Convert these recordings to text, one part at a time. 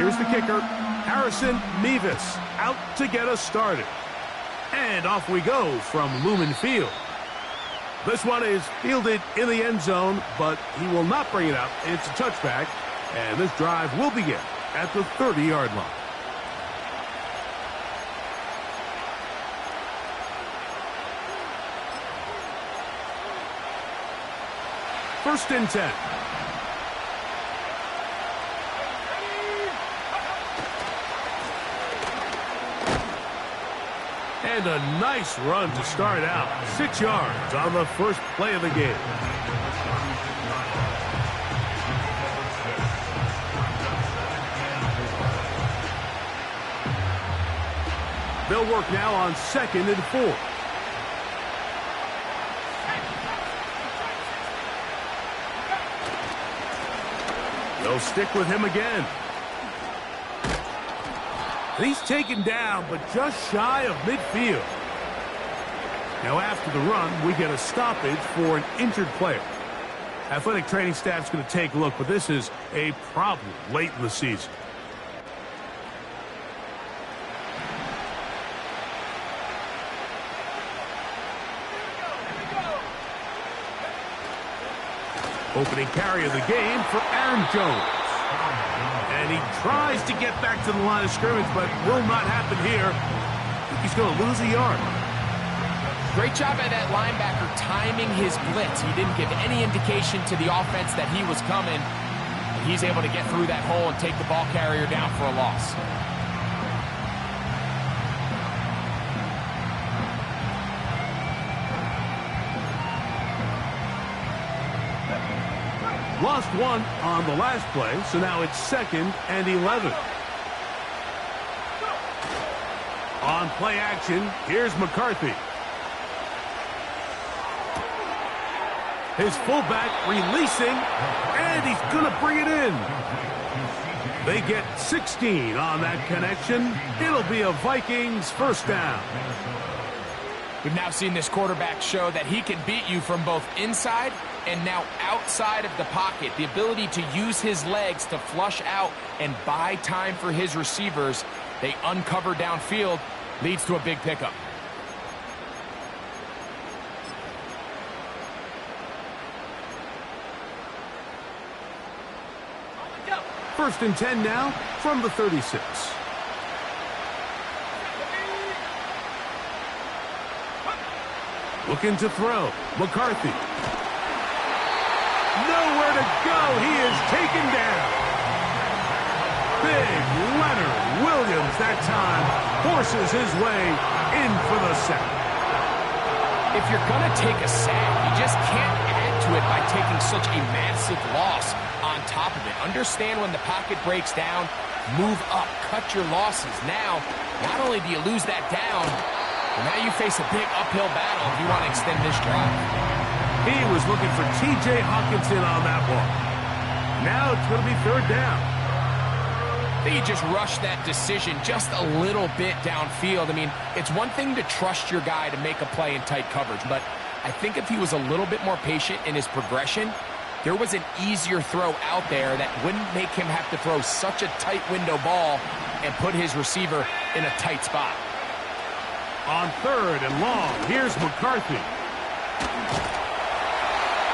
Here's the kicker, Harrison Mevis, out to get us started. And off we go from Lumen Field. This one is fielded in the end zone, but he will not bring it out. It's a touchback, and this drive will begin at the 30-yard line. First and 10. And a nice run to start out. 6 yards on the first play of the game. They'll work now on 2nd and 4. They'll stick with him again. He's taken down, but just shy of midfield. Now after the run, we get a stoppage for an injured player. Athletic training staff's going to take a look, but this is a problem late in the season. Opening carry of the game for Aaron Jones. And he tries to get back to the line of scrimmage, but will not happen here. He's going to lose a yard. Great job by that linebacker timing his blitz. He didn't give any indication to the offense that he was coming. And he's able to get through that hole and take the ball carrier down for a loss. Lost one on the last play, so now it's 2nd and 11. On play action, here's McCarthy. His fullback releasing, and he's going to bring it in. They get 16 on that connection. It'll be a Vikings first down. We've now seen this quarterback show that he can beat you from both inside and now outside of the pocket. The ability to use his legs to flush out and buy time for his receivers. They uncover downfield, leads to a big pickup. First and 10 now from the 36. Looking to throw. McCarthy. Nowhere to go. He is taken down. Big Leonard Williams that time forces his way in for the sack. If you're going to take a sack, you just can't add to it by taking such a massive loss on top of it. Understand when the pocket breaks down, move up, cut your losses. Now, not only do you lose that down, but now you face a big uphill battle if you want to extend this drive. He was looking for T.J. Hawkinson on that one. Now it's going to be 3rd down. I think he just rushed that decision just a little bit downfield. I mean, it's one thing to trust your guy to make a play in tight coverage, but I think if he was a little bit more patient in his progression, there was an easier throw out there that wouldn't make him have to throw such a tight window ball and put his receiver in a tight spot. On 3rd and long, here's McCarthy.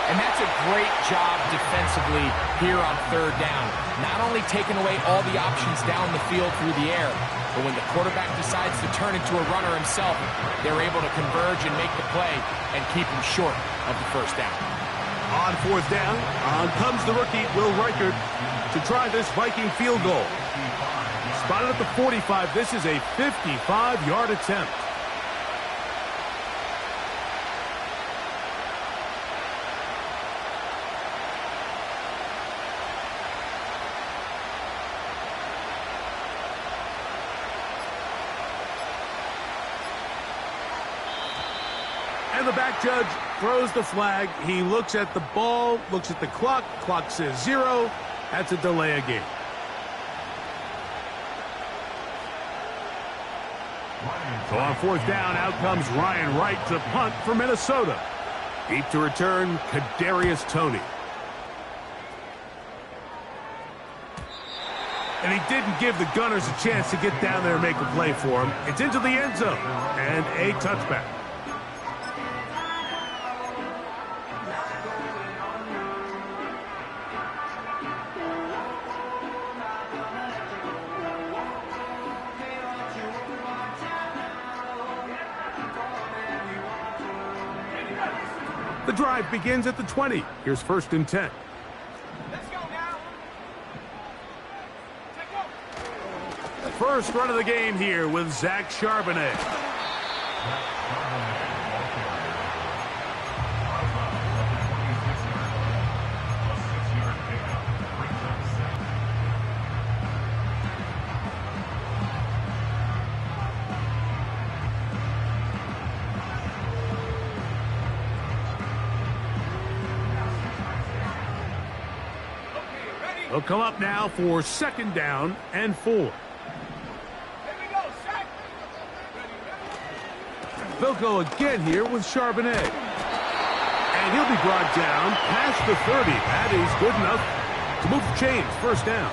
And that's a great job defensively here on 3rd down. Not only taking away all the options down the field through the air, but when the quarterback decides to turn into a runner himself, they're able to converge and make the play and keep him short of the first down. On 4th down, on comes the rookie, Will Reichert, to try this Viking field goal. Spotted at the 45, this is a 55-yard attempt. And the back judge throws the flag. He looks at the ball, looks at the clock. Clock says 0. That's a delay of game. So on 4th down, out comes Ryan Wright to punt for Minnesota. Deep to return, Kadarius Toney. And he didn't give the Gunners a chance to get down there and make a play for him. It's into the end zone and a touchback. The drive begins at the 20. Here's 1st and 10. Let's go now. First run of the game here with Zach Charbonnet. They'll come up now for 2nd down and 4. Here we go, Zach. They'll go again here with Charbonnet. And he'll be brought down past the 30. That is good enough to move the chains. 1st down.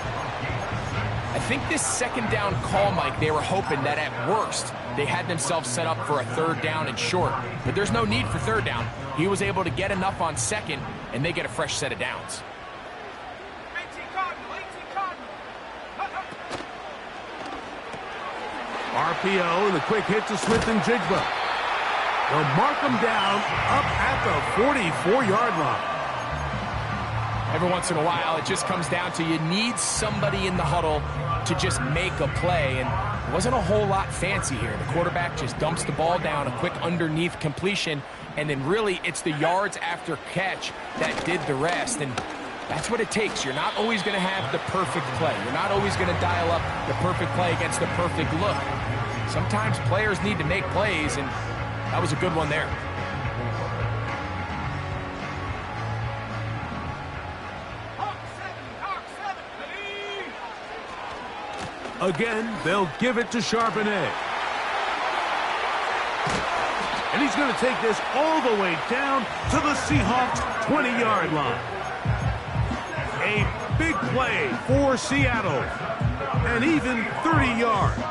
I think this 2nd down call, Mike, they were hoping that at worst they had themselves set up for a 3rd down and short. But there's no need for 3rd down. He was able to get enough on 2nd, and they get a fresh set of downs. RPO and the quick hit to Smith and Jigba. They'll mark them down up at the 44-yard line. Every once in a while, it just comes down to you need somebody in the huddle to just make a play, and it wasn't a whole lot fancy here. The quarterback just dumps the ball down, a quick underneath completion, and then really it's the yards after catch that did the rest, and that's what it takes. You're not always going to have the perfect play. You're not always going to dial up the perfect play against the perfect look. Sometimes players need to make plays, and that was a good one there. Again, they'll give it to Charbonnet. And he's going to take this all the way down to the Seahawks' 20-yard line. A big play for Seattle. And even 30 yards.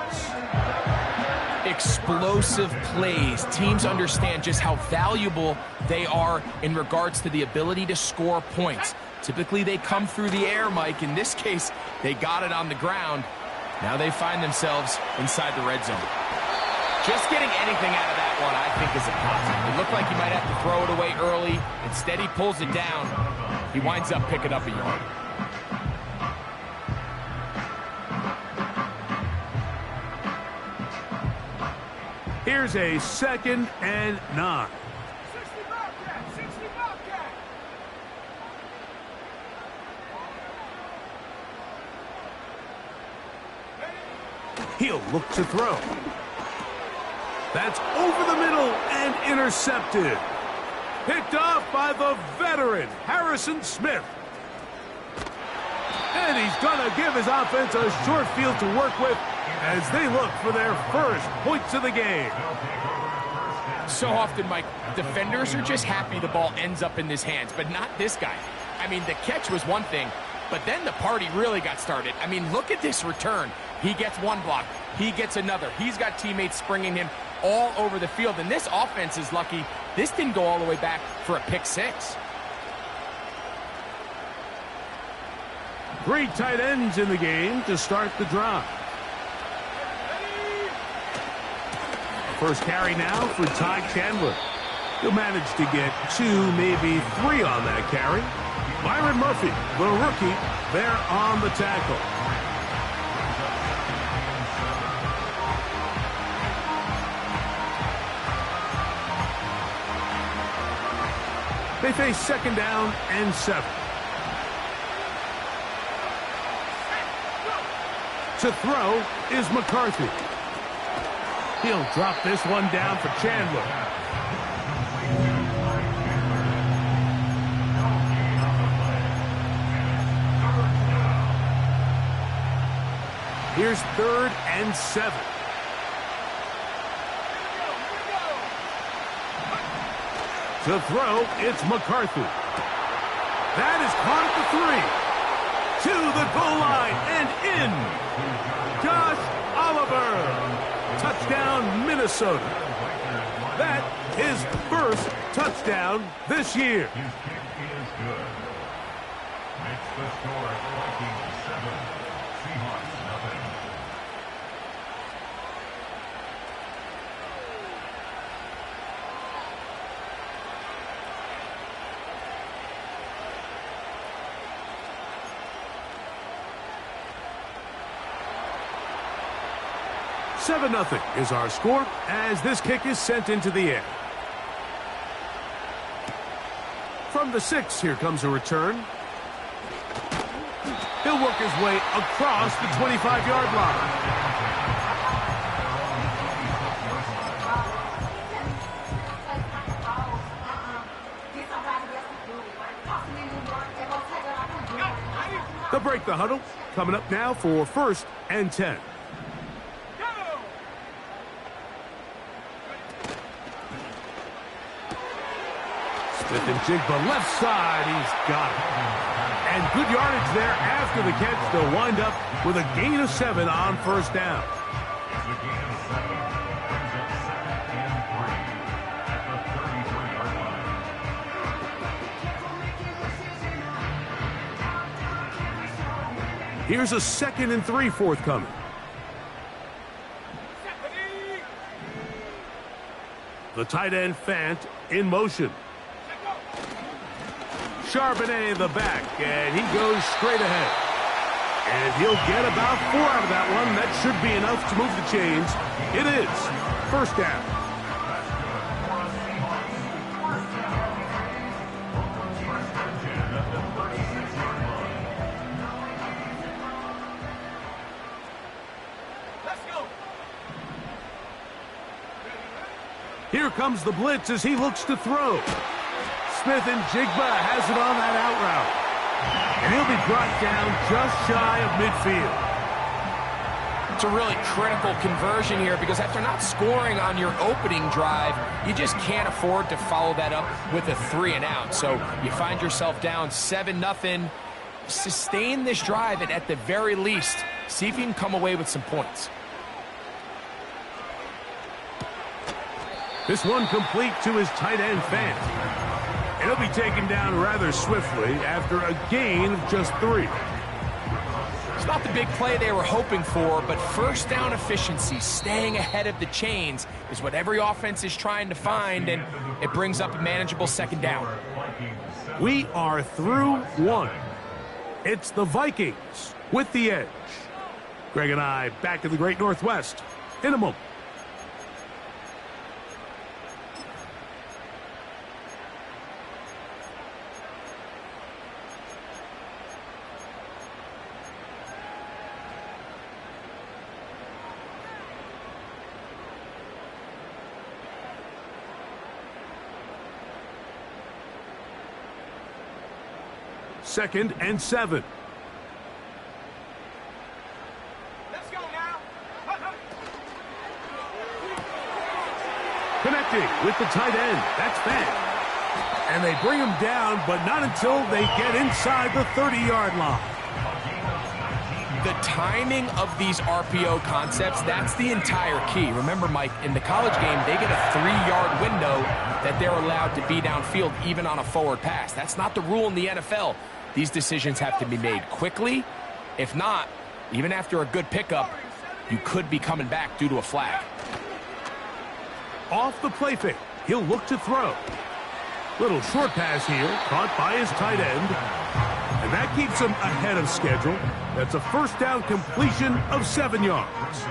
Explosive plays. Teams understand just how valuable they are in regards to the ability to score points. Typically, they come through the air, Mike. In this case, they got it on the ground. Now they find themselves inside the red zone. Just getting anything out of that one, I think, is a positive. It looked like he might have to throw it away early. Instead, he pulls it down. He winds up picking up a yard. Here's a 2nd and 9. 60 Bobcat, 60 Bobcat. He'll look to throw. That's over the middle and intercepted. Picked off by the veteran, Harrison Smith. And he's going to give his offense a short field to work with as they look for their first points of the game. So often, Mike, defenders are just happy the ball ends up in his hands, but not this guy. I mean, the catch was one thing, but then the party really got started. I mean, look at this return. He gets one block. He gets another. He's got teammates springing him all over the field, and this offense is lucky this didn't go all the way back for a pick six. 3 tight ends in the game to start the drive. First carry now for Ty Chandler. He'll manage to get 2, maybe 3 on that carry. Byron Murphy, the rookie, there on the tackle. They face 2nd down and 7. To throw is McCarthy. He'll drop this one down for Chandler. Here's 3rd and 7. To throw, it's McCarthy. That is caught at the 3. to the goal line and in. Josh Oliver. Touchdown, Minnesota. That his first touchdown this year. His kick is good. Makes the score Vikings 7, Seahawks nothing. Seven 0 is our score as this kick is sent into the air. From the 6, here comes a return. He'll work his way across the 25-yard line. They'll break the huddle. Coming up now for 1st and 10. Smith-Njigba left side, he's got it. And good yardage there after the catch. They'll wind up with a gain of 7 on 1st down. The gain of 7 brings up 2nd and 3 at the 33-yard line. Here's a 2nd and 3 forthcoming. The tight end Fant in motion. Charbonnet the back, and he goes straight ahead. And he'll get about 4 out of that one. That should be enough to move the chains. It is 1st down. Let's go. Here comes the blitz as he looks to throw. Smith-Njigba has it on that out route. And he'll be brought down just shy of midfield. It's a really critical conversion here because after not scoring on your opening drive, you just can't afford to follow that up with a 3 and out. So you find yourself down 7-0. Sustain this drive and at the very least, see if you can come away with some points. This one complete to his tight end Fant. And he'll be taken down rather swiftly after a gain of just 3. It's not the big play they were hoping for, but 1st down efficiency, staying ahead of the chains, is what every offense is trying to find, and it brings up a manageable 2nd down. We are through 1. It's the Vikings with the edge. Greg and I back in the Great Northwest in a moment. Second and 7. Let's go now. Connecting with the tight end. That's Fant. And they bring him down, but not until they get inside the 30-yard line. The timing of these RPO concepts, that's the entire key. Remember, Mike, in the college game, they get a 3-yard window that they're allowed to be downfield even on a forward pass. That's not the rule in the NFL. These decisions have to be made quickly. If not, even after a good pickup, you could be coming back due to a flag. Off the play fake, he'll look to throw. Little short pass here, caught by his tight end. And that keeps him ahead of schedule. That's a 1st down completion of 7 yards.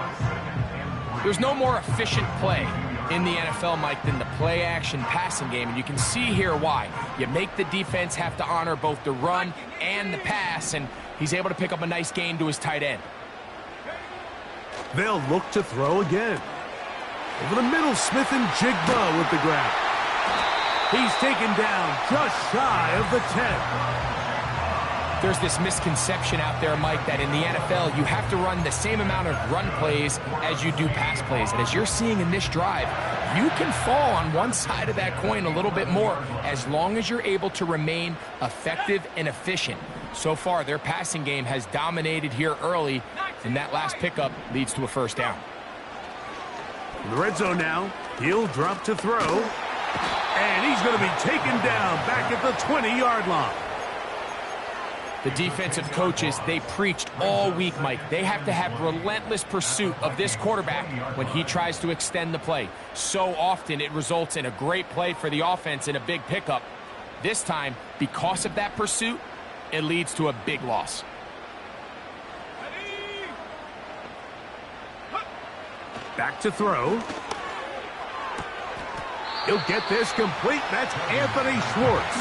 There's no more efficient play in the NFL, Mike, than the play-action passing game, and you can see here why. You make the defense have to honor both the run and the pass, and he's able to pick up a nice gain to his tight end. They'll look to throw again. Over the middle, Smith-Njigba with the grab. He's taken down just shy of the 10. There's this misconception out there, Mike, that in the NFL, you have to run the same amount of run plays as you do pass plays. And as you're seeing in this drive, you can fall on one side of that coin a little bit more as long as you're able to remain effective and efficient. So far, their passing game has dominated here early, and that last pickup leads to a first down. In the red zone now, he'll drop to throw, and he's going to be taken down back at the 20-yard line. The defensive coaches, they preached all week, Mike. They have to have relentless pursuit of this quarterback when he tries to extend the play. So often it results in a great play for the offense and a big pickup. This time, because of that pursuit, it leads to a big loss. Back to throw. He'll get this complete. That's Anthony Schwartz.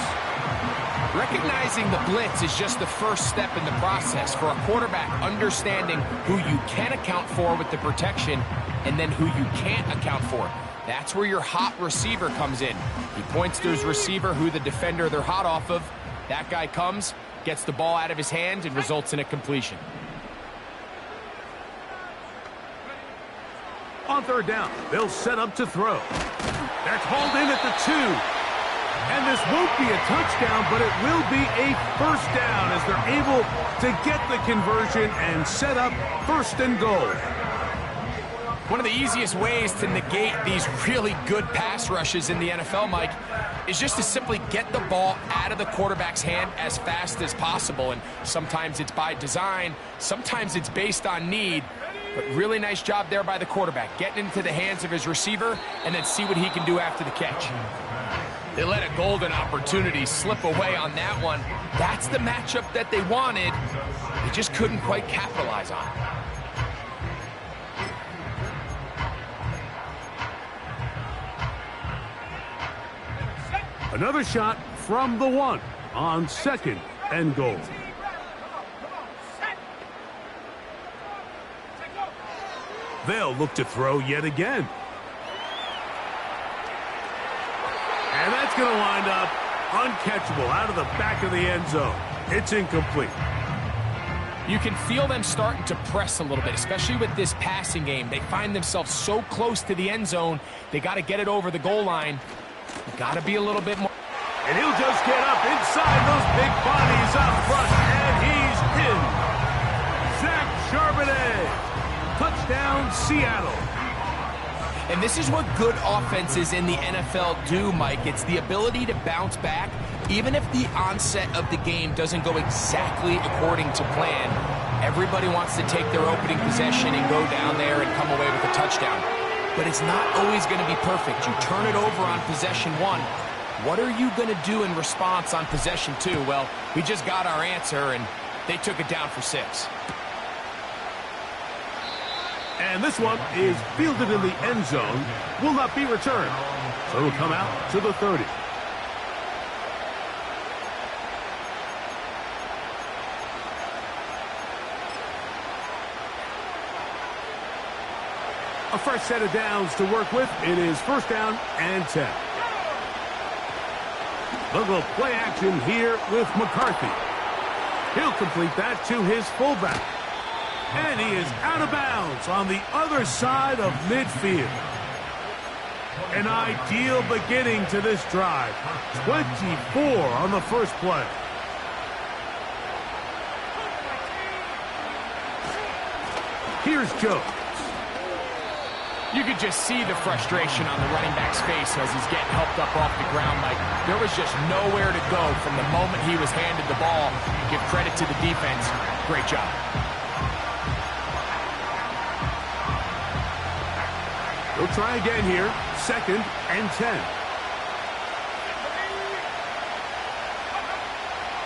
Recognizing the blitz is just the first step in the process for a quarterback understanding who you can account for with the protection and then who you can't account for. That's where your hot receiver comes in. He points to his receiver who the defender they're hot off of. That guy comes, gets the ball out of his hand, and results in a completion. On third down, they'll set up to throw. That's hauled in at the 2. And this won't be a touchdown, but it will be a first down as they're able to get the conversion and set up first and goal. One of the easiest ways to negate these really good pass rushes in the NFL, Mike, is just to simply get the ball out of the quarterback's hand as fast as possible. And sometimes it's by design, sometimes it's based on need. But really nice job there by the quarterback, getting into the hands of his receiver and then see what he can do after the catch. They let a golden opportunity slip away on that one. That's the matchup that they wanted. They just couldn't quite capitalize on it. Another shot from the 1 on second and goal. They'll look to throw yet again. And that's going to wind up uncatchable out of the back of the end zone. It's incomplete. You can feel them starting to press a little bit, especially with this passing game. They find themselves so close to the end zone, they got to get it over the goal line. Got to be a little bit more. And he'll just get up inside those big bodies up front, and he's in. Zach Charbonnet. Touchdown, Seattle. And this is what good offenses in the NFL do, Mike. It's the ability to bounce back, even if the onset of the game doesn't go exactly according to plan. Everybody wants to take their opening possession and go down there and come away with a touchdown. But it's not always going to be perfect. You turn it over on possession 1. What are you going to do in response on possession 2? Well, we just got our answer, and they took it down for 6. And this one is fielded in the end zone, will not be returned. So it'll come out to the 30. A fresh set of downs to work with. It is first down and 10. They'll go play action here with McCarthy. He'll complete that to his fullback. And he is out of bounds on the other side of midfield. An ideal beginning to this drive. 24 on the first play. Here's Jones. You could just see the frustration on the running back's face as he's getting helped up off the ground. Like, there was just nowhere to go from the moment he was handed the ball. Give credit to the defense. Great job. We'll try again here. Second and 10.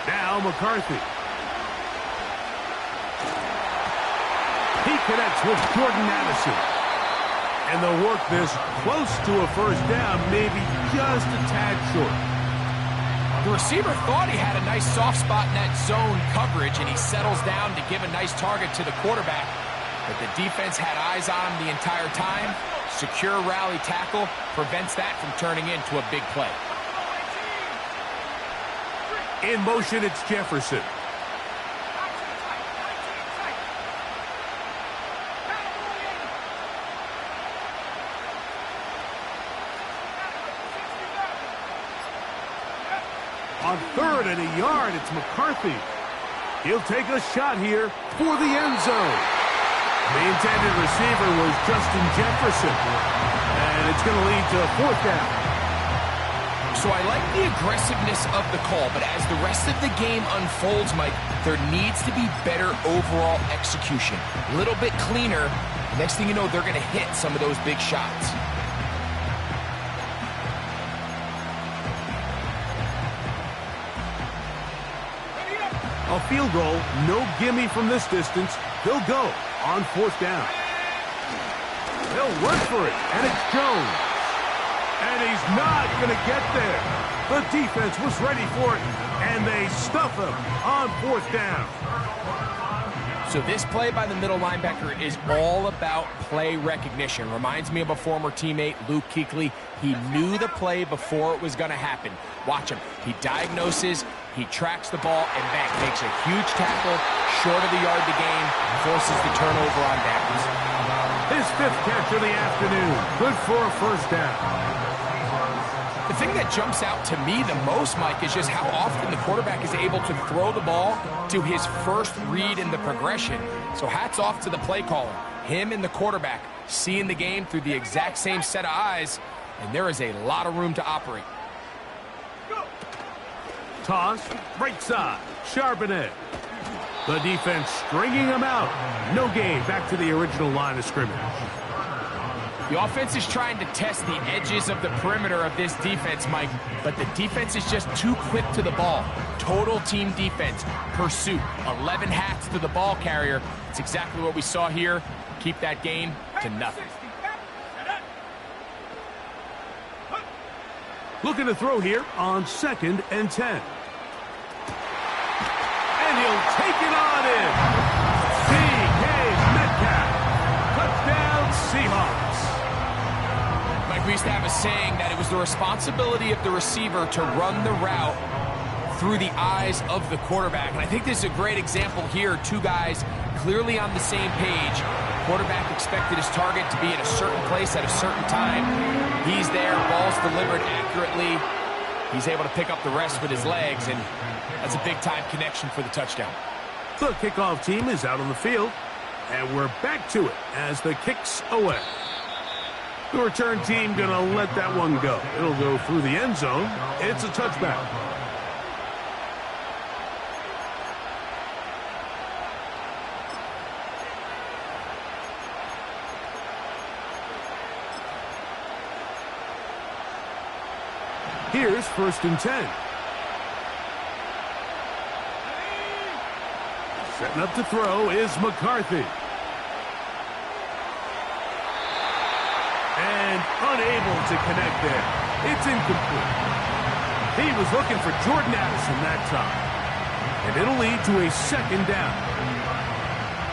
Now McCarthy. He connects with Jordan Addison. And they'll work this close to a first down, maybe just a tad short. The receiver thought he had a nice soft spot in that zone coverage, and he settles down to give a nice target to the quarterback. But the defense had eyes on him the entire time. Secure rally tackle prevents that from turning into a big play. In motion, it's Jefferson. On third and a yard, it's McCarthy. He'll take a shot here for the end zone. The intended receiver was Justin Jefferson. And it's going to lead to a fourth down. So I like the aggressiveness of the call, but as the rest of the game unfolds, Mike, there needs to be better overall execution. A little bit cleaner. Next thing you know, they're going to hit some of those big shots. A field goal, no gimme from this distance. They'll go on fourth down. They'll run for it, and it's Jones. And he's not going to get there. The defense was ready for it, and they stuff him on fourth down. So this play by the middle linebacker is all about play recognition. Reminds me of a former teammate, Luke Kuechly. He knew the play before it was going to happen. Watch him. He diagnoses, he tracks the ball, and bang, makes a huge tackle, short of the yard to gain, forces the turnover on downs. His fifth catch of the afternoon. Good for a first down. The thing that jumps out to me the most, Mike, is just how often the quarterback is able to throw the ball to his first read in the progression. So hats off to the play caller. Him and the quarterback seeing the game through the exact same set of eyes, and there is a lot of room to operate. Toss, right side, Charbonnet. The defense stringing him out. No gain, back to the original line of scrimmage. The offense is trying to test the edges of the perimeter of this defense, Mike, but the defense is just too quick to the ball. Total team defense, pursuit, 11 hats to the ball carrier. It's exactly what we saw here. Keep that gain to nothing. Looking to throw here on 2nd and 10. And he'll take it on in. DK Metcalf. Touchdown Seahawks. Mike, we used to have a saying that it was the responsibility of the receiver to run the route through the eyes of the quarterback. And I think this is a great example here. Two guys clearly on the same page. Quarterback expected his target to be at a certain place at a certain time. He's there, ball's delivered accurately. He's able to pick up the rest with his legs, and that's a big-time connection for the touchdown. The kickoff team is out on the field, and we're back to it as the kick's away. The return team gonna let that one go. It'll go through the end zone. It's a touchback. Here's 1st and 10. Setting up to throw is McCarthy. And unable to connect there. It's incomplete. He was looking for Jordan Addison that time. And it'll lead to a 2nd down.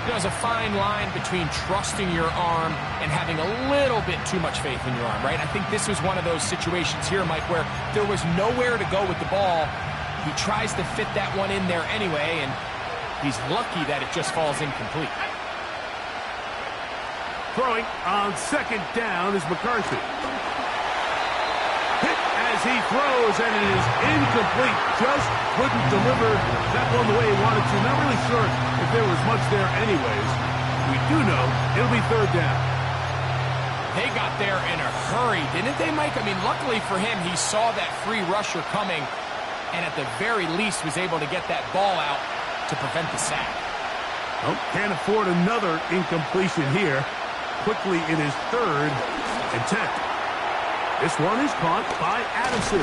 There's a fine line between trusting your arm and having a little bit too much faith in your arm, right? I think this was one of those situations here, Mike, where there was nowhere to go with the ball. He tries to fit that one in there anyway, and he's lucky that it just falls incomplete. Throwing on 2nd down is McCarthy. Hit as he throws, and it is incomplete. Just couldn't deliver that one the way he wanted to. Not really sure if there was much there anyways. We do know it'll be 3rd down. They got there in a hurry, didn't they, Mike? I mean, luckily for him, he saw that free rusher coming, and at the very least was able to get that ball out to prevent the sack. Oh, can't afford another incompletion here. Quickly in his 3rd and 10. This one is caught by Addison.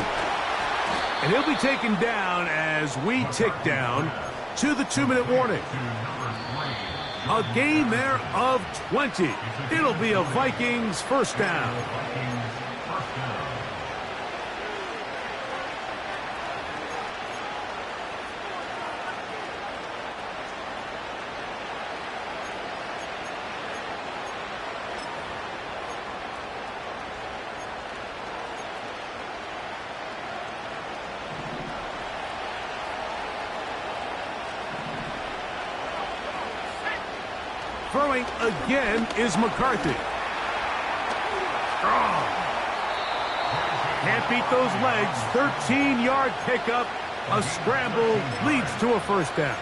And he'll be taken down as we tick down to the 2-minute warning. A gain there of 20. It'll be a Vikings 1st down. Throwing again is McCarthy. Strong. Can't beat those legs. 13-yard pickup A scramble leads to a first down.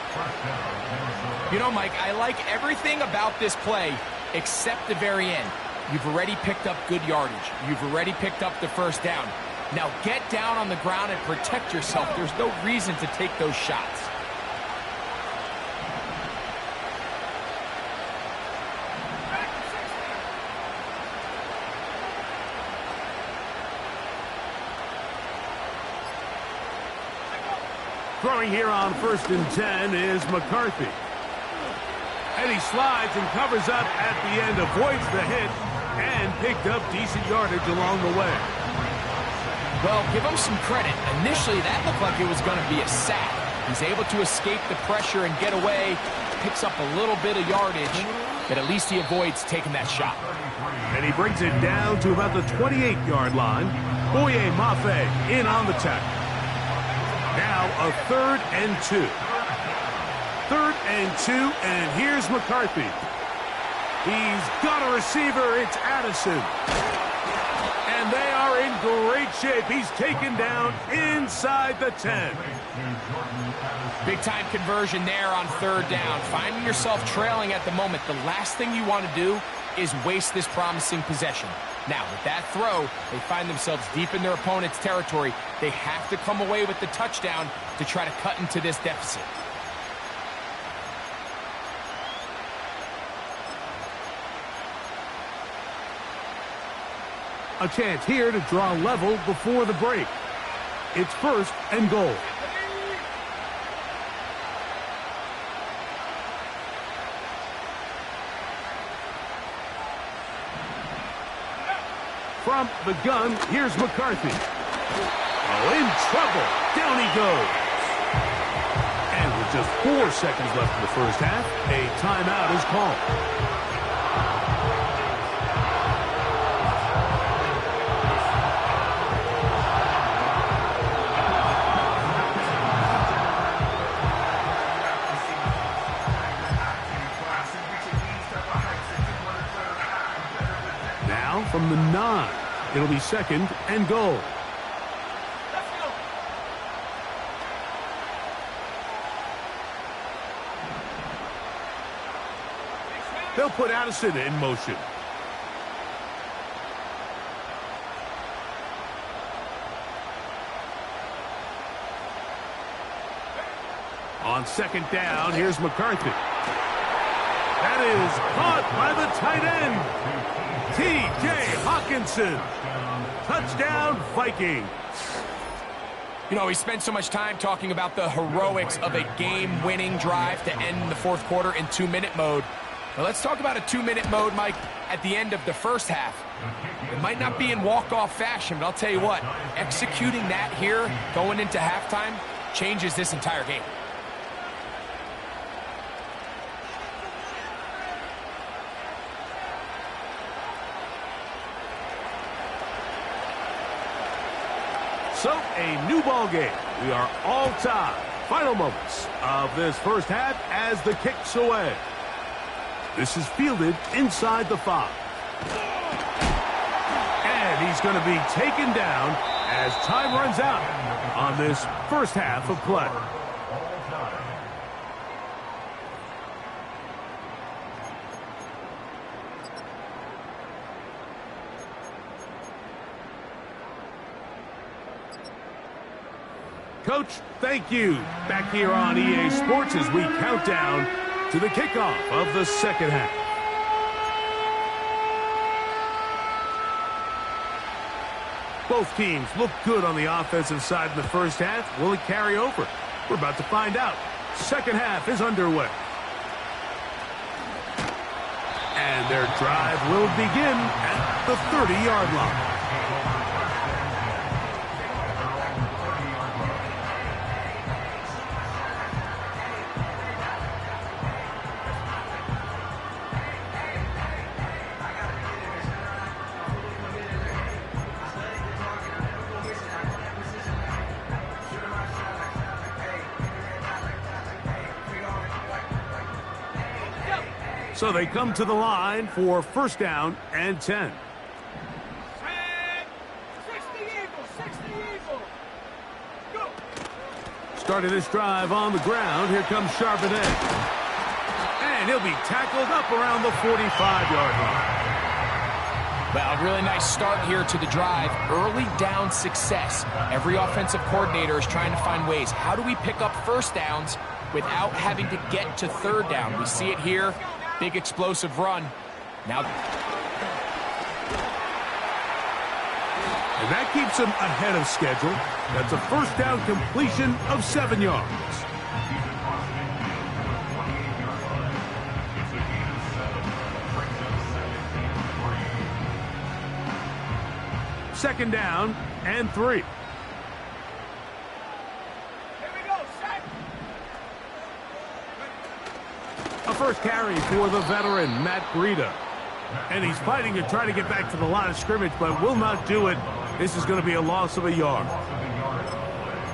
You know, Mike, I like everything about this play except the very end. You've already picked up good yardage. You've already picked up the first down. Now get down on the ground and protect yourself. There's no reason to take those shots. Throwing here on 1st and 10 is McCarthy. And he slides and covers up at the end, avoids the hit, and picked up decent yardage along the way. Well, give him some credit. Initially, that looked like it was going to be a sack. He's able to escape the pressure and get away, picks up a little bit of yardage, but at least he avoids taking that shot. And he brings it down to about the 28-yard line. Boye Mafe in on the tackle. Now a 3rd and 2. 3rd and 2, and here's McCarthy. He's got a receiver. It's Addison. And they are in great shape. He's taken down inside the 10. Big-time conversion there on 3rd down. Finding yourself trailing at the moment, the last thing you want to do is waste this promising possession. Now, with that throw, they find themselves deep in their opponent's territory. They have to come away with the touchdown to try to cut into this deficit. A chance here to draw level before the break. It's 1st and goal. From the gun, here's McCarthy. Oh, in trouble. Down he goes. And with just 4 seconds left in the first half, a timeout is called. From the 9, it'll be 2nd and goal. They'll put Addison in motion. On 2nd down, here's McCarthy. That is caught by the tight end. T.J. Hawkinson. Touchdown, Vikings. You know, we spent so much time talking about the heroics of a game-winning drive to end the 4th quarter in 2-minute mode. Now let's talk about a 2-minute mode, Mike, at the end of the first half. It might not be in walk-off fashion, but I'll tell you what, executing that here, going into halftime, changes this entire game. So, a new ball game. We are all tied. Final moments of this first half as the kick's away. This is fielded inside the 5. And he's going to be taken down as time runs out on this first half of play. Coach, thank you. Back here on EA Sports as we count down to the kickoff of the second half. Both teams look good on the offensive side in the first half. Will it carry over? We're about to find out. Second half is underway. And their drive will begin at the 30-yard line. So they come to the line for 1st down and 10. Starting this drive on the ground, here comes Charbonnet. And he'll be tackled up around the 45-yard line. Well, really nice start here to the drive. Early down success. Every offensive coordinator is trying to find ways. How do we pick up first downs without having to get to third down? We see it here. Big explosive run. Now, and that keeps him ahead of schedule. That's a first down completion of 7 yards. Second down and 3. Here we go, set. A first carry for the veteran, Matt Breida. And he's fighting to try to get back to the line of scrimmage, but will not do it. This is going to be a loss of a yard.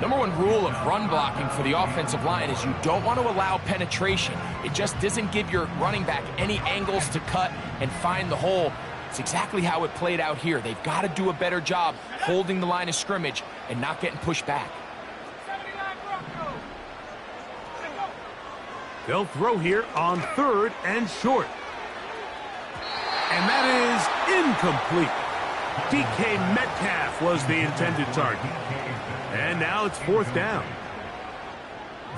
Number one rule of run blocking for the offensive line is you don't want to allow penetration. It just doesn't give your running back any angles to cut and find the hole. It's exactly how it played out here. They've got to do a better job holding the line of scrimmage and not getting pushed back. 79 Bronco. Let's go. They'll throw here on 3rd and short. And that is incomplete. DK Metcalf was the intended target. And now it's 4th down.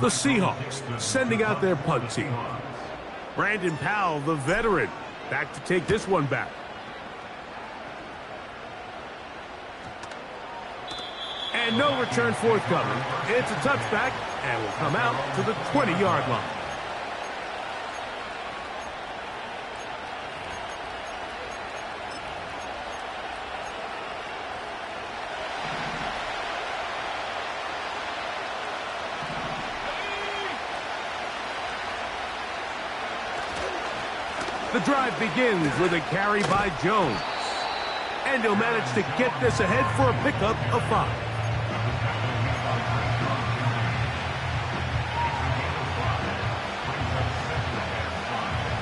The Seahawks sending out their punt team. Brandon Powell, the veteran, back to take this one back. And no return forthcoming. It's a touchback and will come out to the 20-yard line. The drive begins with a carry by Jones. And he'll manage to get this ahead for a pickup of 5.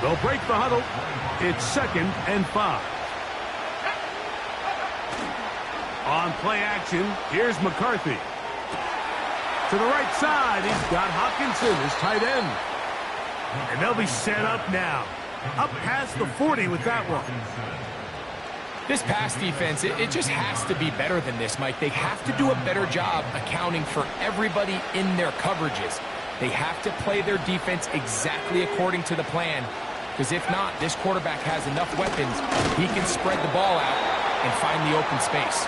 They'll break the huddle. It's 2nd and 5. On play action, here's McCarthy. To the right side, he's got Hopkinson, his tight end. And they'll be set up now. Up past the 40 with that one. This pass defense, it just has to be better than this, Mike. They have to do a better job accounting for everybody in their coverages. They have to play their defense exactly according to the plan. Because if not, this quarterback has enough weapons. He can spread the ball out and find the open space.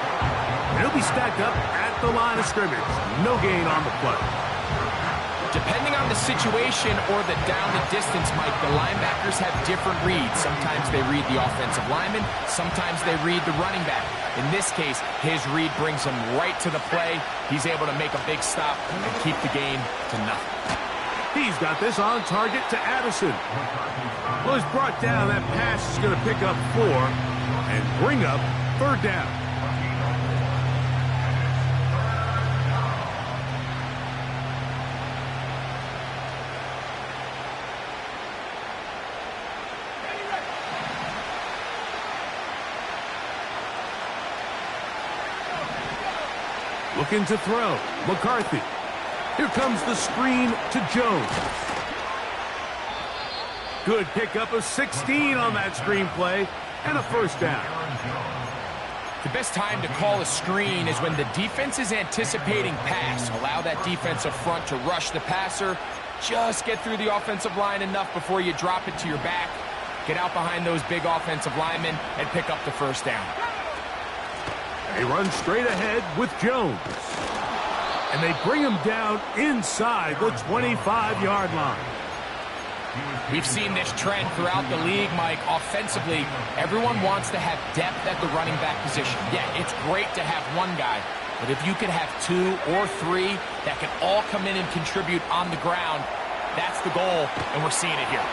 He'll be stacked up at the line of scrimmage. No gain on the play. Depending on the situation or the down the distance, Mike, the linebackers have different reads. Sometimes they read the offensive lineman. Sometimes they read the running back. In this case, his read brings him right to the play. He's able to make a big stop and keep the game to nothing. He's got this on target to Addison. Well, he's brought down. That pass is going to pick up 4 and bring up 3rd down. Looking to throw. McCarthy. Here comes the screen to Jones. Good pickup of 16 on that screen play and a 1st down. The best time to call a screen is when the defense is anticipating pass. Allow that defensive front to rush the passer. Just get through the offensive line enough before you drop it to your back. Get out behind those big offensive linemen and pick up the 1st down. They run straight ahead with Jones. And they bring him down inside the 25-yard line. We've seen this trend throughout the league, Mike. Offensively, everyone wants to have depth at the running back position. Yeah, it's great to have one guy, but if you could have 2 or 3 that can all come in and contribute on the ground, that's the goal, and we're seeing it here.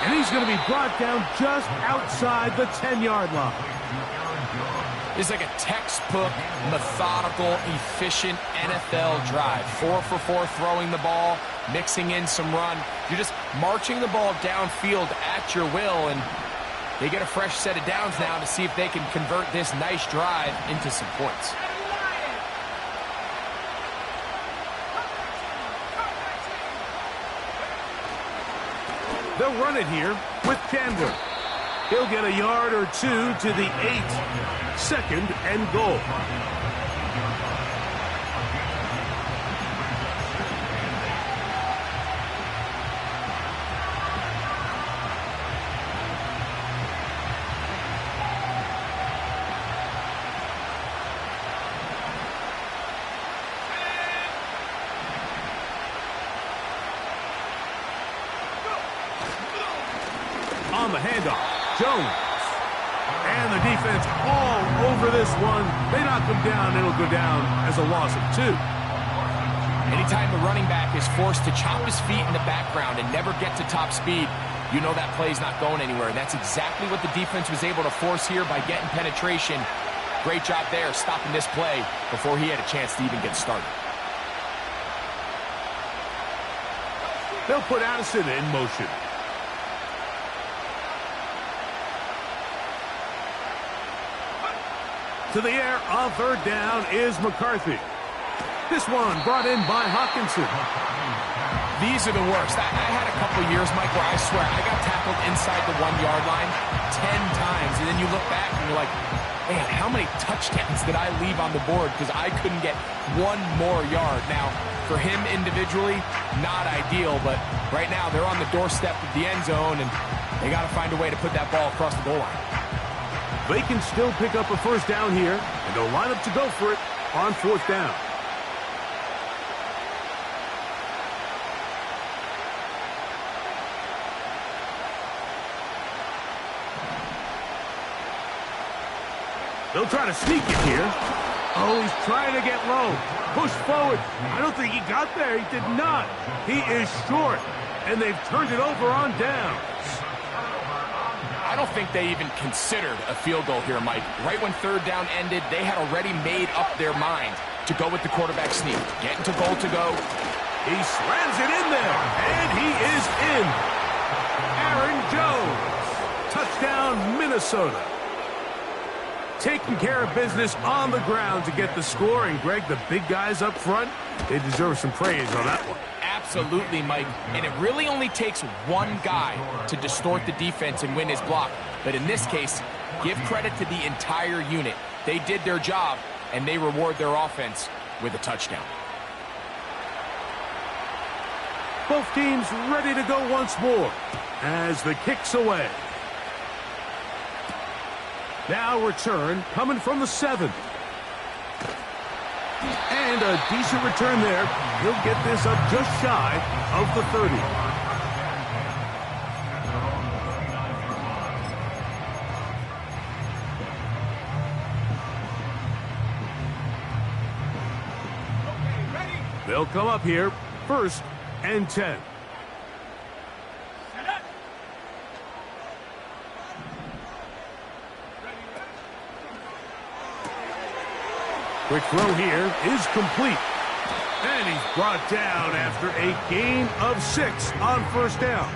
And he's going to be brought down just outside the 10-yard line. It's like a textbook, methodical, efficient NFL drive. 4 for 4 throwing the ball, mixing in some run. You're just marching the ball downfield at your will, and they get a fresh set of downs now to see if they can convert this nice drive into some points. They'll run it here with Chandler. He'll get a yard or two to the 8. 2nd and goal. On the handoff, Jones. And the defense all over this one. They knock him down. It'll go down as a loss of 2. Anytime the running back is forced to chop his feet in the background and never get to top speed, you know that play's not going anywhere. And that's exactly what the defense was able to force here by getting penetration. Great job there stopping this play before he had a chance to even get started. They'll put Addison in motion. To the air on 3rd down is McCarthy. This one brought in by Hawkinson. These are the worst. I had a couple years, Mike, where I swear I got tackled inside the 1-yard line 10 times. And then you look back and you're like, man, how many touchdowns did I leave on the board because I couldn't get one more yard? Now, for him individually, not ideal, but right now they're on the doorstep of the end zone, and they got to find a way to put that ball across the goal line. They can still pick up a 1st down here, and they'll line up to go for it on 4th down. They'll try to sneak it here. Oh, he's trying to get low. Push forward. I don't think he got there. He did not. He is short, and they've turned it over on downs. I don't think they even considered a field goal here, Mike. Right when 3rd down ended, they had already made up their mind to go with the quarterback sneak. Getting to goal to go. He slams it in there, and he is in. Aaron Jones. Touchdown, Minnesota. Taking care of business on the ground to get the score. And, Greg, the big guys up front, they deserve some praise on that one. Absolutely, Mike. And it really only takes one guy to distort the defense and win his block. But in this case, give credit to the entire unit. They did their job, and they reward their offense with a touchdown. Both teams ready to go once more as the kick's away. Now return coming from the 7. And a decent return there. He'll get this up just shy of the 30. They'll come up here, 1st and 10. Quick throw here is complete. And he's brought down after a gain of 6 on 1st down.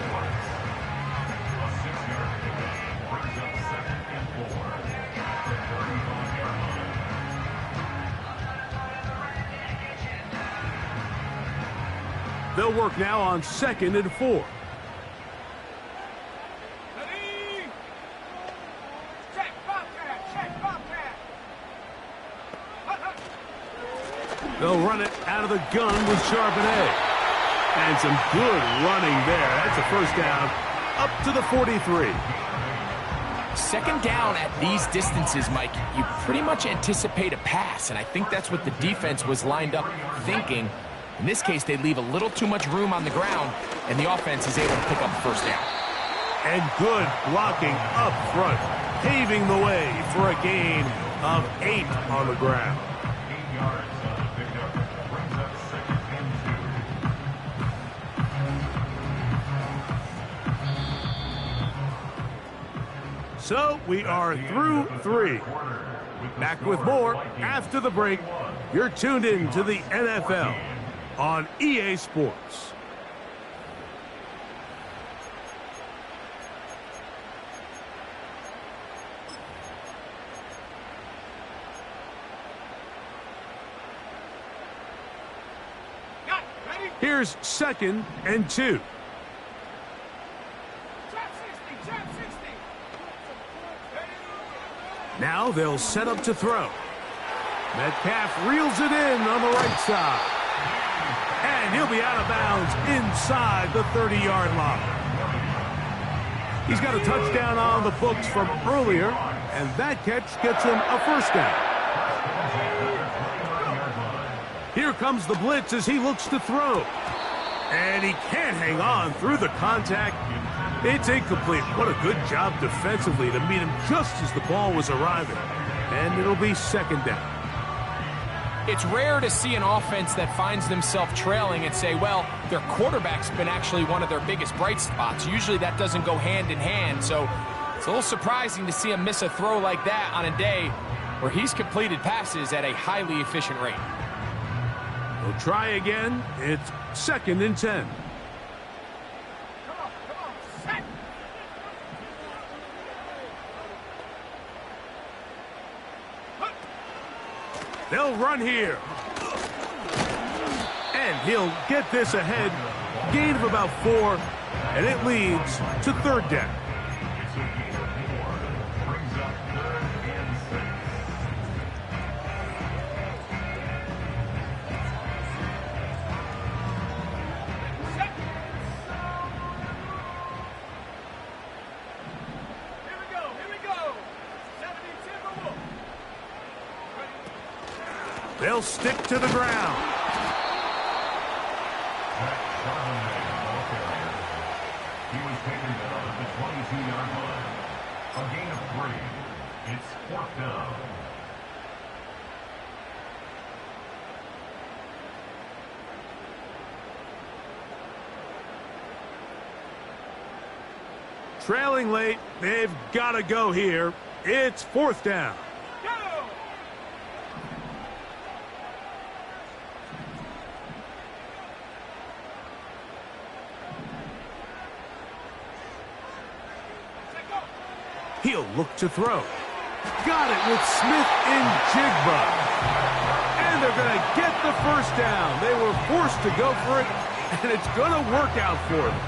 They'll work now on 2nd and 4. They'll run it out of the gun with Charbonnet. And some good running there. That's a 1st down up to the 43. 2nd down at these distances, Mike, you pretty much anticipate a pass, and I think that's what the defense was lined up thinking. In this case, they leave a little too much room on the ground, and the offense is able to pick up a 1st down. And good blocking up front, paving the way for a gain of 8 on the ground. 8 yards. So we are through 3. Back with more after the break. You're tuned in to the NFL on EA Sports. Here's 2nd and 2. Now they'll set up to throw. Metcalf reels it in on the right side. And he'll be out of bounds inside the 30-yard line. He's got a touchdown on the books from earlier, and that catch gets him a first down. Here comes the blitz as he looks to throw. And he can't hang on through the contact. It's incomplete. What a good job defensively to meet him just as the ball was arriving. And it'll be second down. It's rare to see an offense that finds themselves trailing and say, well, their quarterback's been actually one of their biggest bright spots. Usually that doesn't go hand in hand, so it's a little surprising to see him miss a throw like that on a day where he's completed passes at a highly efficient rate. We'll try again. It's second and 10. Come on, set. They'll run here. And he'll get this ahead. Gain of about 4, and it leads to third down. It's a gain of 4. Brings up 3rd and 6. Set. Here we go. 70 Timberwolves. They'll stick to the ground. He was taken down at the 22-yard line. A gain of 3. It's 4th down. Trailing late. They've got to go here. It's 4th down. Go. Set, go. He'll look to throw. Got it with Smith in Jigba. And they're going to get the first down. They were forced to go for it, and it's going to work out for them.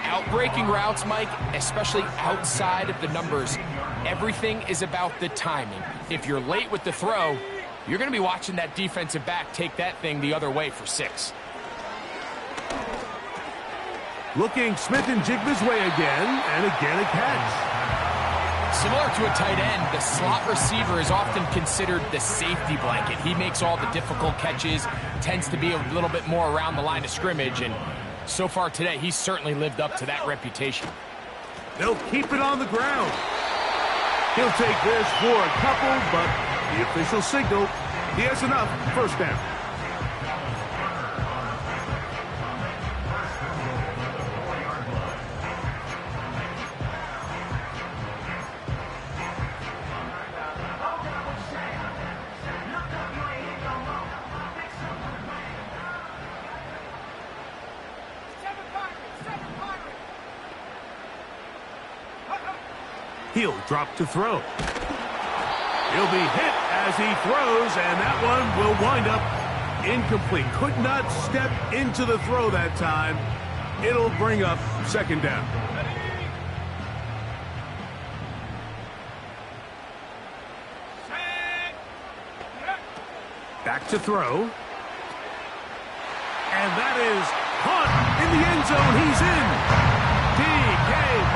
Outbreaking routes, Mike, especially outside of the numbers, everything is about the timing. If you're late with the throw, you're going to be watching that defensive back take that thing the other way for 6. Looking Smith and Jigba's way again, and again a catch. Similar to a tight end, the slot receiver is often considered the safety blanket. He makes all the difficult catches, tends to be a little bit more around the line of scrimmage, and so far today, he's certainly lived up to that reputation. They'll keep it on the ground. He'll take this for a couple, but the official signal, he has enough. First down. He'll drop to throw. He'll be hit as he throws, and that one will wind up incomplete. Could not step into the throw that time. It'll bring up second down. Back to throw. And that is caught in the end zone. He's in. D.K.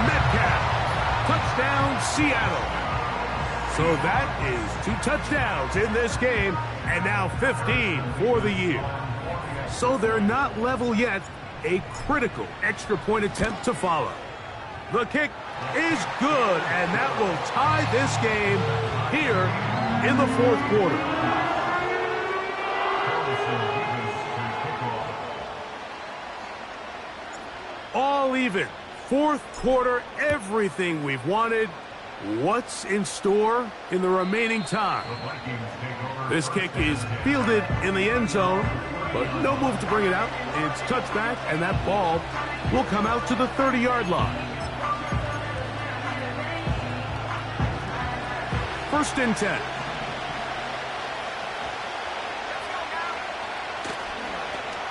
Metcalf. Touchdown, Seattle. So that is 2 touchdowns in this game, and now 15 for the year. So they're not level yet. A critical extra point attempt to follow. The kick is good, and that will tie this game here in the 4th quarter. All even. 4th quarter, everything we've wanted. What's in store in the remaining time? This kick is fielded in the end zone, but no move to bring it out. It's touchback, and that ball will come out to the 30-yard line. 1st and 10.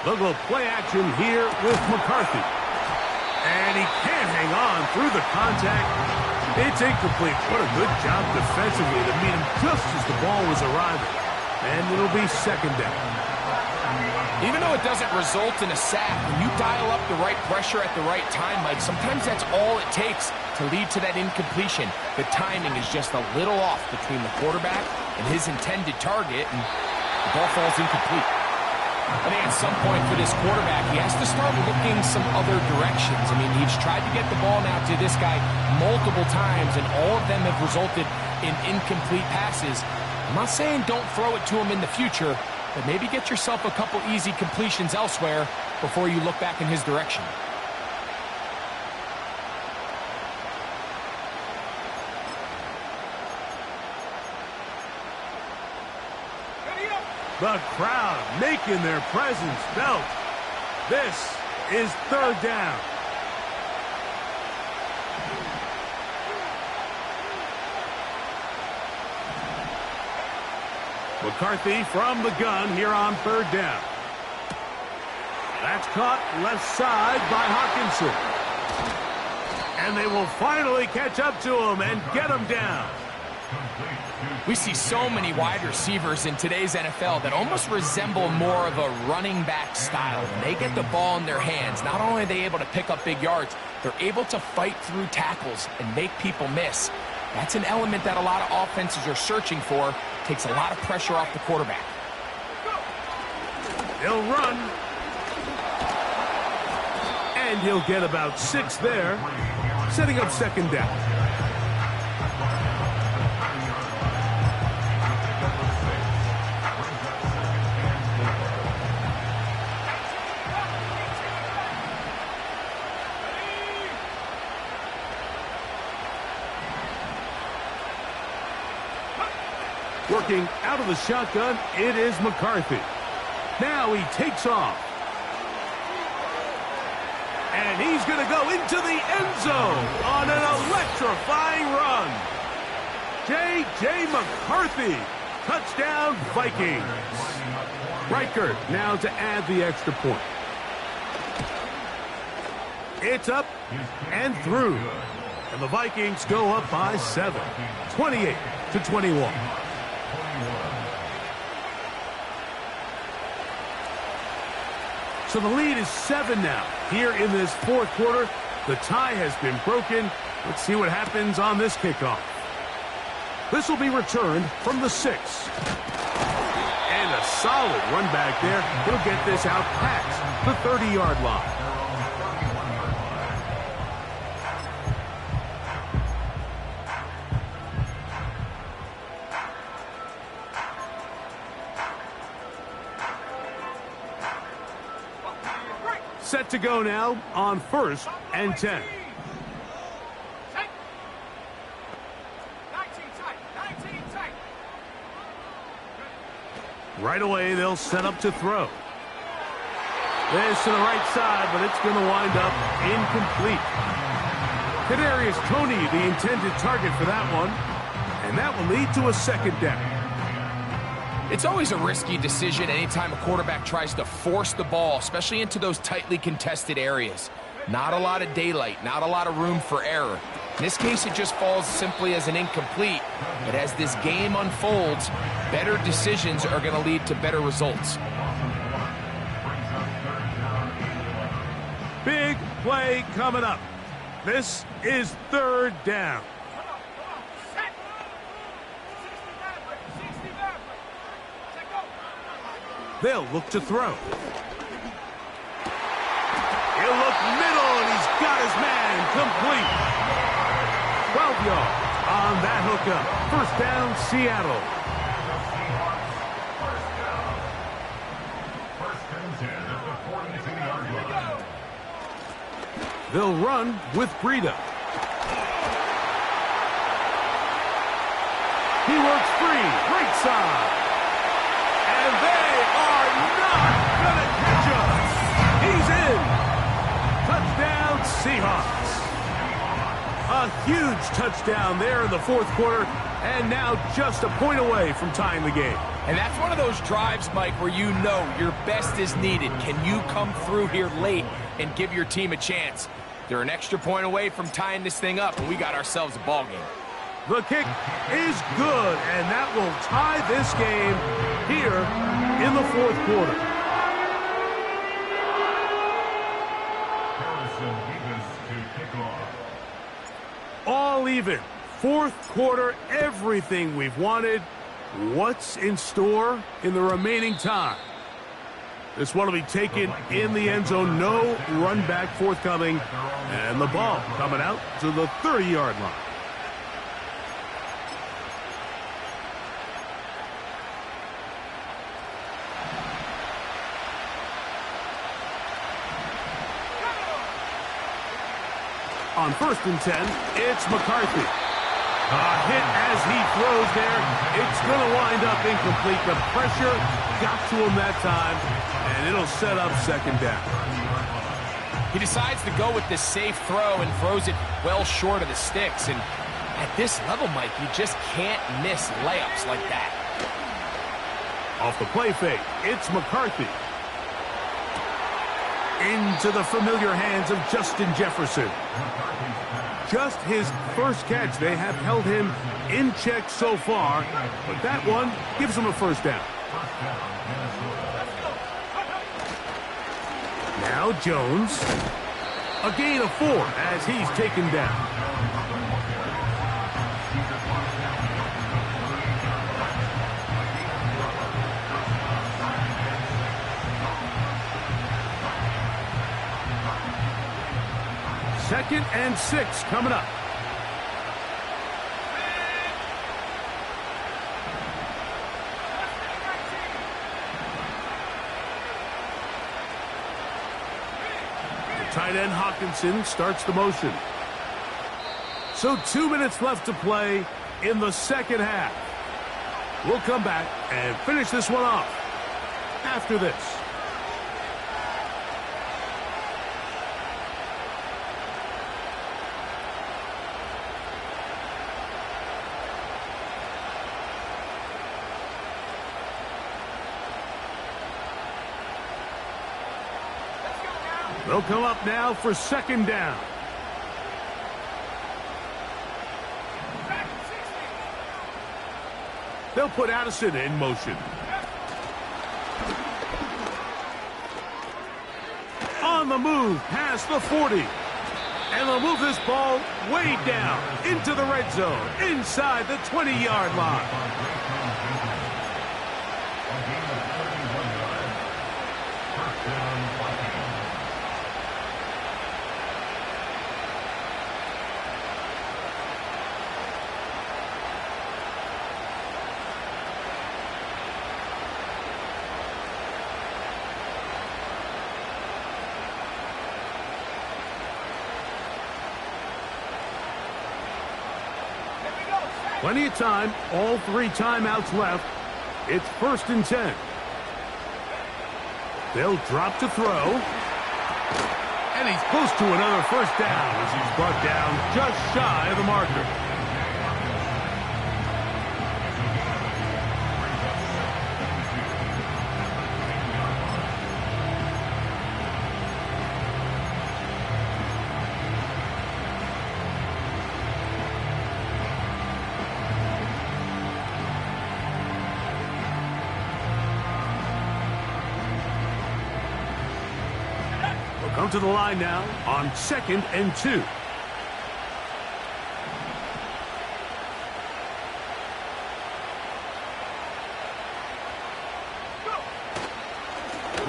They'll go play action here with McCarthy. And he can't hang on through the contact. It's incomplete. What a good job defensively to meet him just as the ball was arriving. And it'll be second down. Even though it doesn't result in a sack, when you dial up the right pressure at the right time, Mike, sometimes that's all it takes to lead to that incompletion. The timing is just a little off between the quarterback and his intended target, and the ball falls incomplete. I think at some point for this quarterback, he has to start looking some other directions. I mean, he's tried to get the ball now to this guy multiple times, and all of them have resulted in incomplete passes. I'm not saying don't throw it to him in the future, but maybe get yourself a couple easy completions elsewhere before you look back in his direction. The crowd making their presence felt. This is third down. McCarthy from the gun here on third down. That's caught left side by Hawkinson. And they will finally catch up to him and get him down. We see so many wide receivers in today's NFL that almost resemble more of a running back style. When they get the ball in their hands, not only are they able to pick up big yards, they're able to fight through tackles and make people miss. That's an element that a lot of offenses are searching for. Takes a lot of pressure off the quarterback. He'll run. And he'll get about 6 there, setting up second down. Working out of the shotgun, it is McCarthy. Now he takes off. And he's going to go into the end zone on an electrifying run. J.J. McCarthy, touchdown Vikings. Reichert now to add the extra point. It's up and through. And the Vikings go up by 7, 28-21. So the lead is 7 now. Here in this fourth quarter, the tie has been broken. Let's see what happens on this kickoff. This will be returned from the 6. And a solid run back there. He'll get this out past the 30-yard line. Set to go now on 1st and 10. Right away, they'll set up to throw. This to the right side, but it's going to wind up incomplete. Kadarius Toney, the intended target for that one, and that will lead to a second down. It's always a risky decision anytime a quarterback tries to force the ball, especially into those tightly contested areas. Not a lot of daylight, not a lot of room for error. In this case, it just falls simply as an incomplete. But as this game unfolds, better decisions are going to lead to better results. Big play coming up. This is third down. They'll look to throw. He'll look middle, and he's got his man complete. 12 yards on that hookup. First down, Seattle. They'll run with Breida. He works free, right side. And they are not going to catch him. He's in. Touchdown, Seahawks. A huge touchdown there in the fourth quarter, and now just a point away from tying the game. And that's one of those drives, Mike, where you know your best is needed. Can you come through here late and give your team a chance? They're an extra point away from tying this thing up, and we got ourselves a ball game. The kick is good, and that will tie this game here in the fourth quarter. To kick off. All even. Fourth quarter, everything we've wanted. What's in store in the remaining time? This one will be taken in the end zone. No run back forthcoming. And the ball coming out to the 30-yard line. On 1st and 10, it's McCarthy. A hit as he throws there. It's going to wind up incomplete. The pressure got to him that time, and it'll set up 2nd down. He decides to go with this safe throw and throws it well short of the sticks. And at this level, Mike, you just can't miss layups like that. Off the play fake, it's McCarthy. Into the familiar hands of Justin Jefferson. Just his first catch. They have held him in check so far, but that one gives him a 1st down. Now Jones. A gain of 4 as he's taken down. Second and 6 coming up. The tight end Hawkinson starts the motion. So 2 minutes left to play in the 2nd half. We'll come back and finish this one off after this. They'll come up now for 2nd down. They'll put Addison in motion. On the move past the 40. And they'll move this ball way down into the red zone, inside the 20-yard line. Plenty of time, all 3 timeouts left. It's 1st and 10. They'll drop to throw. And he's close to another 1st down as he's brought down just shy of the marker. Come to the line now on 2nd and 2.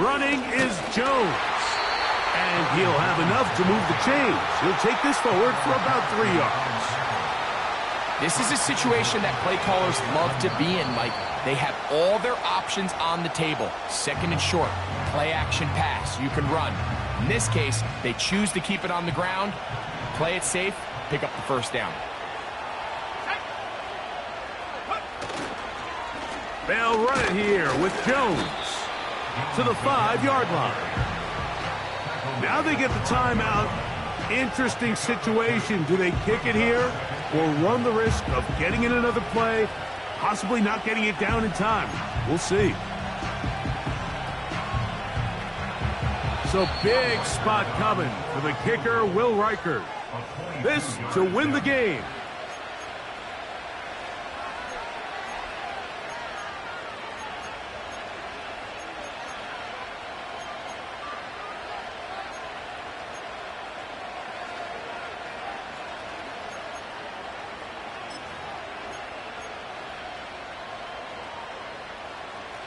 Running is Jones. And he'll have enough to move the chains. He'll take this forward for about 3 yards. This is a situation that play callers love to be in, Mike. They have all their options on the table. 2nd and short, play action pass. You can run. In this case, they choose to keep it on the ground, play it safe, pick up the 1st down. They'll run it here with Jones to the 5-yard line. Now they get the timeout. Interesting situation. Do they kick it here or run the risk of getting in another play, possibly not getting it down in time? We'll see. So big spot coming for the kicker, Will Riker. This to win the game.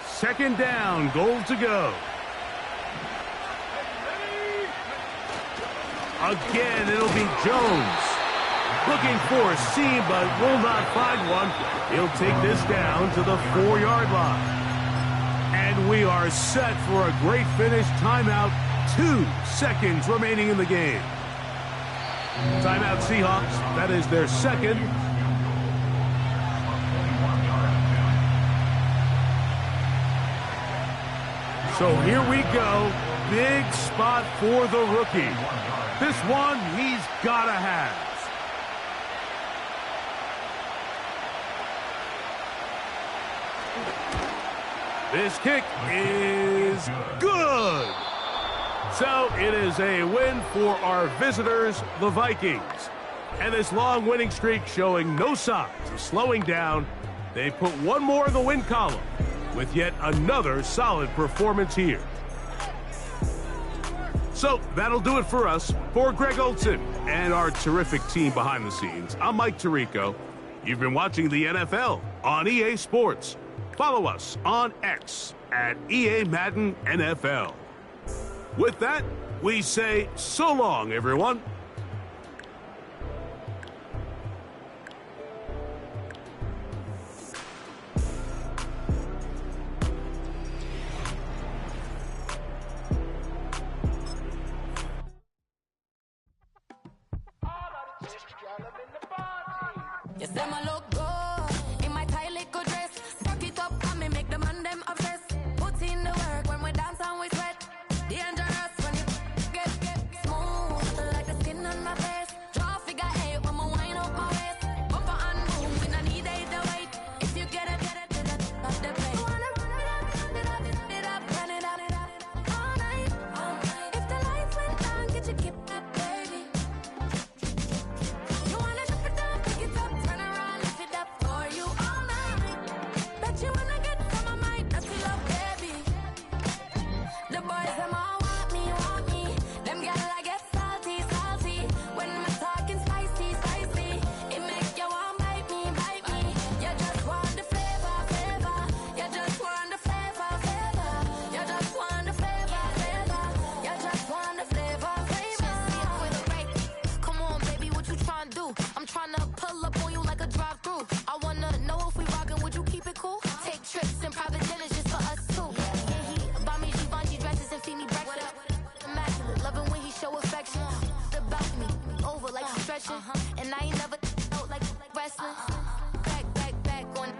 Second down, goal to go. Again, it'll be Jones. Looking for a seam, but will not find one. He'll take this down to the 4-yard line. And we are set for a great finish. Timeout, 2 seconds remaining in the game. Timeout Seahawks, that is their second. So here we go. Big spot for the rookie. This one he's got to have. This kick is good. So it is a win for our visitors, the Vikings. And this long winning streak showing no signs of slowing down. They put one more in the win column with yet another solid performance here. So that'll do it for us. For Greg Olson and our terrific team behind the scenes, I'm Mike Tirico. You've been watching the NFL on EA Sports. Follow us on X at EA Madden NFL. With that, we say so long, everyone. You say my look good in my tight little dress. Rock it up and me make the man them obsessed. Put in the work when we dance and we sweat. Dangerous when you get smooth like the skin on my face. Draw figure 8 when me wind up my waist. Bumper and boom, we don't need the weight. If you get it, off the plate. Wanna run it up all night. If the lights went down, get your kip up, baby. You wanna drop it down, pick it up, turn around, lift it up for you all night. Bet you wanna get some of my dirty love, baby. The boys them all want me. Them gyal I get salty. When me talking spicy. It make you want bite me. You just want the flavor. You just want the flavor. You just want the flavor. You just want the flavor. With a right. Come on, baby, what you tryna do? I'm tryna pull up on you like a drive-through. I wanna know if we rockin', would you keep it cool? Take trips and private dinners just for us two. Yeah, he buy me Givenchy dresses and feed me breakfast. Immaculate, loving when he show affection. About me, over like stretching. And I ain't never out like wrestling. Back on.